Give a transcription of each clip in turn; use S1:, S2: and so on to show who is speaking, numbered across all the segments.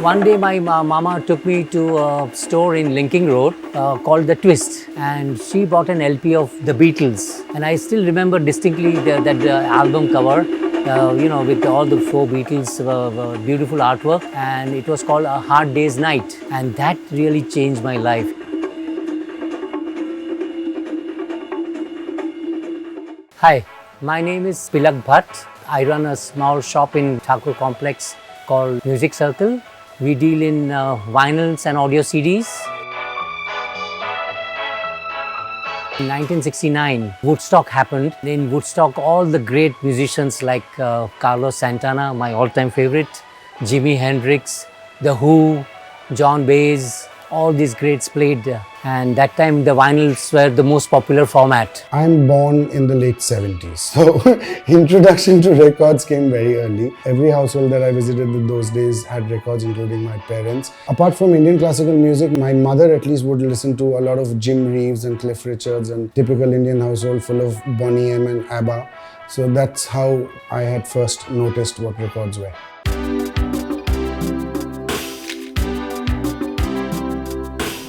S1: One day my mama took me to a store in Linking Road called The Twist, and she bought an LP of The Beatles. And I still remember distinctly that album cover, with all the four Beatles, beautiful artwork, and it was called A Hard Day's Night. And that really changed my life. Hi, my name is Pilak Bhatt. I run a small shop in Thakur Complex called Music Circle. We deal in vinyls and audio CDs. In 1969, Woodstock happened. In Woodstock, all the great musicians like Carlos Santana, my all-time favorite, Jimi Hendrix, The Who, John Baez, all these greats played, and that time the vinyls were the most popular format.
S2: I'm born in the late 70s, so introduction to records came very early. Every household that I visited in those days had records, including my parents. Apart from Indian classical music, my mother at least would listen to a lot of Jim Reeves and Cliff Richards, and typical Indian household full of Boney M and ABBA. So that's how I had first noticed what records were.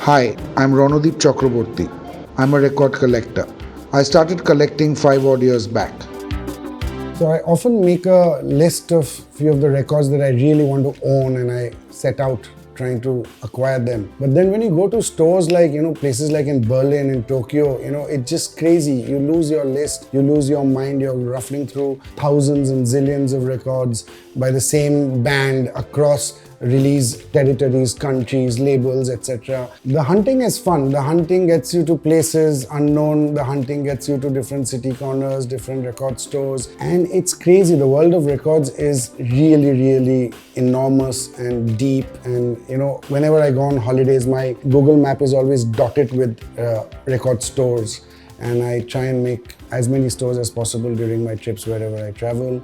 S3: Hi, I'm Ronodeep Chakraborty. I'm a record collector. I started collecting 5 odd years back.
S2: So I often make a list of few of the records that I really want to own, and I set out trying to acquire them. But then when you go to stores like, places like in Berlin, in Tokyo, it's just crazy. You lose your list, you lose your mind, you're ruffling through thousands and zillions of records by the same band across release territories, countries, labels, etc. The hunting is fun. The hunting gets you to places unknown. The hunting gets you to different city corners, different record stores. And it's crazy. The world of records is really, really enormous and deep. And, whenever I go on holidays, my Google map is always dotted with record stores. And I try and make as many stores as possible during my trips wherever I travel.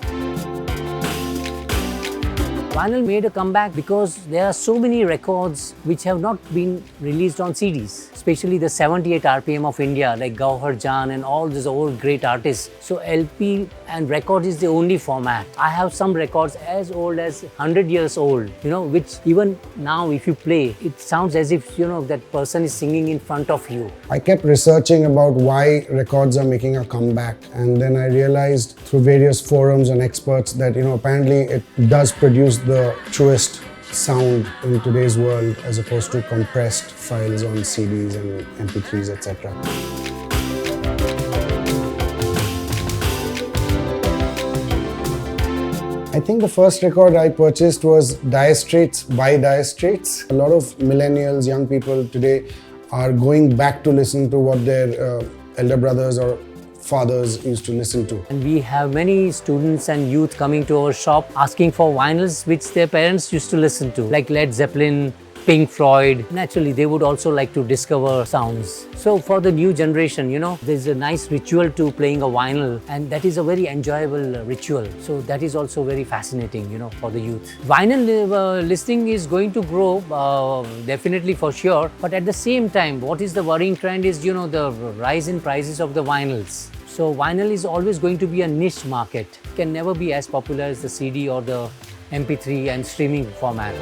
S1: Vinyl made a comeback because there are so many records which have not been released on CDs, especially the 78 RPM of India like Gauhar Jan and all these old great artists. So LP and record is the only format. I have some records as old as 100 years old, which even now if you play, it sounds as if, that person is singing in front of you.
S2: I kept researching about why records are making a comeback, and then I realized through various forums and experts that, apparently it does produce the truest sound in today's world as opposed to compressed files on CDs and MP3s, etc. I think the first record I purchased was Dire Straits by Dire Straits. A lot of millennials, young people today are going back to listen to what their elder brothers or fathers used to listen to.
S1: And we have many students and youth coming to our shop asking for vinyls which their parents used to listen to, like Led Zeppelin, Pink Floyd. Naturally, they would also like to discover sounds. So for the new generation, there's a nice ritual to playing a vinyl, and that is a very enjoyable ritual. So that is also very fascinating, for the youth. Vinyl listening is going to grow, definitely for sure. But at the same time, what is the worrying trend is, the rise in prices of the vinyls. So vinyl is always going to be a niche market. It can never be as popular as the CD or the MP3 and streaming format.